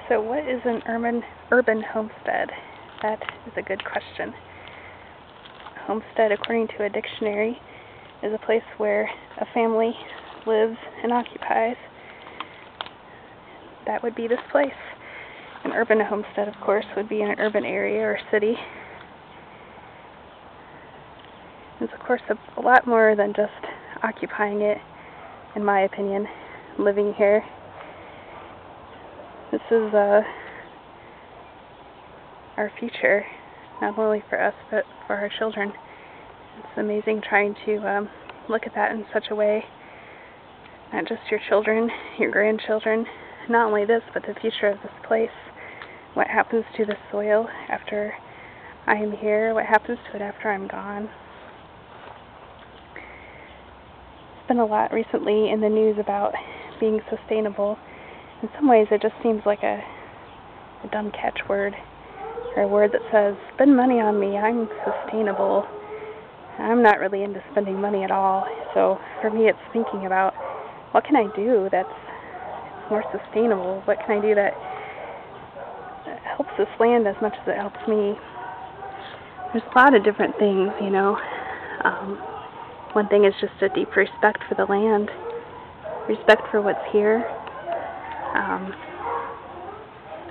So what is an urban homestead? That is a good question. A homestead, according to a dictionary, is a place where a family lives and occupies. That would be this place. An urban homestead, of course, would be in an urban area or city. It's, of course, a lot more than just occupying it, in my opinion, living here. This is our future, not only for us, but for our children. It's amazing trying to look at that in such a way, not just your children, your grandchildren, not only this, but the future of this place. What happens to the soil after I am here? What happens to it after I'm gone? There's been a lot recently in the news about being sustainable. In some ways, it just seems like a dumb catchword, or a word that says, spend money on me, I'm sustainable. I'm not really into spending money at all, so for me it's thinking about, what can I do that's more sustainable? What can I do that helps this land as much as it helps me? There's a lot of different things, you know. One thing is just a deep respect for the land, respect for what's here.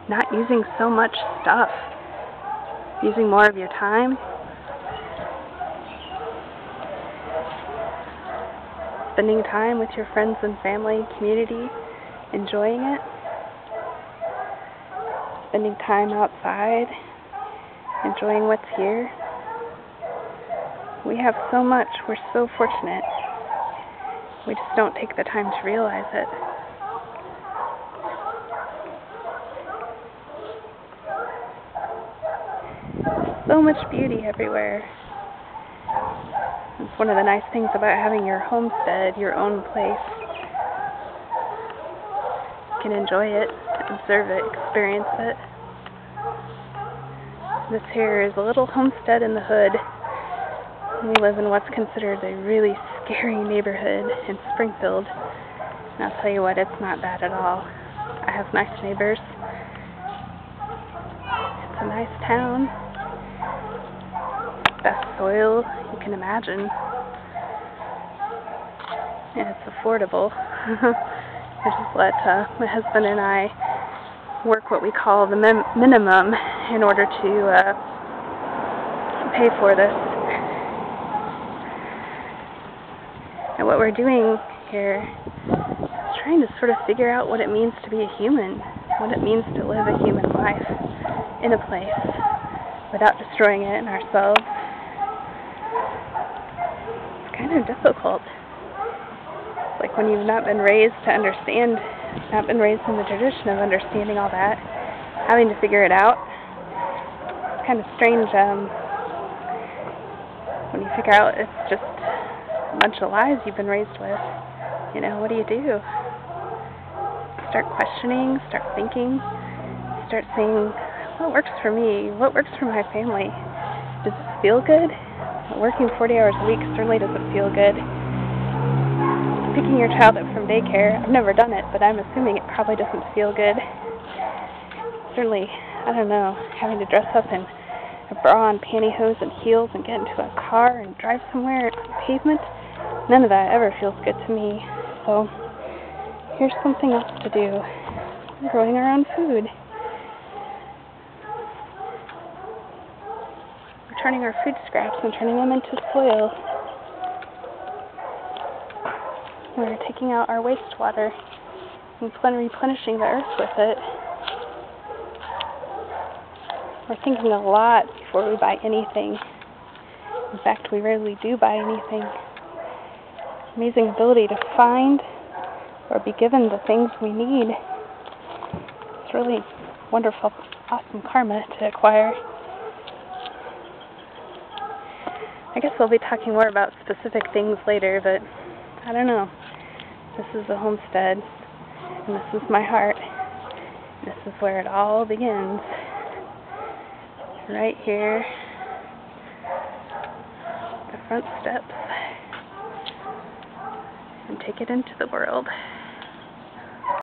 Not using so much stuff, using more of your time, spending time with your friends and family, community, enjoying it, spending time outside, enjoying what's here. We have so much, we're so fortunate. We just don't take the time to realize it. So much beauty everywhere. It's one of the nice things about having your homestead, your own place. You can enjoy it, observe it, experience it. This here is a little homestead in the hood. We live in what's considered a really scary neighborhood in Springfield. And I'll tell you what, it's not bad at all. I have nice neighbors. It's a nice town. Best soil you can imagine. And it's affordable. I just let my husband and I work what we call the minimum in order to pay for this. And what we're doing here is trying to sort of figure out what it means to be a human, what it means to live a human life in a place without destroying it in ourselves. It's kind of difficult. Like when you've not been raised to understand, not been raised in the tradition of understanding all that, having to figure it out. It's kind of strange when you figure out it's just a bunch of lies you've been raised with. You know, what do? Start questioning, start thinking, start saying, what works for me? What works for my family? Does it feel good? Working 40 hours a week certainly doesn't feel good. Picking your child up from daycare, I've never done it, but I'm assuming it probably doesn't feel good. Certainly, I don't know, having to dress up in a bra and pantyhose and heels and get into a car and drive somewhere on the pavement, none of that ever feels good to me. So, here's something else to do. We're growing our own food. We're turning our food scraps and turning them into soil. We're taking out our wastewater and replenishing the earth with it. We're thinking a lot before we buy anything. In fact, we rarely do buy anything. Amazing ability to find or be given the things we need. It's really wonderful, awesome karma to acquire. I guess we'll be talking more about specific things later, but I don't know. This is a homestead, and this is my heart. This is where it all begins. Right here, the front steps, and take it into the world.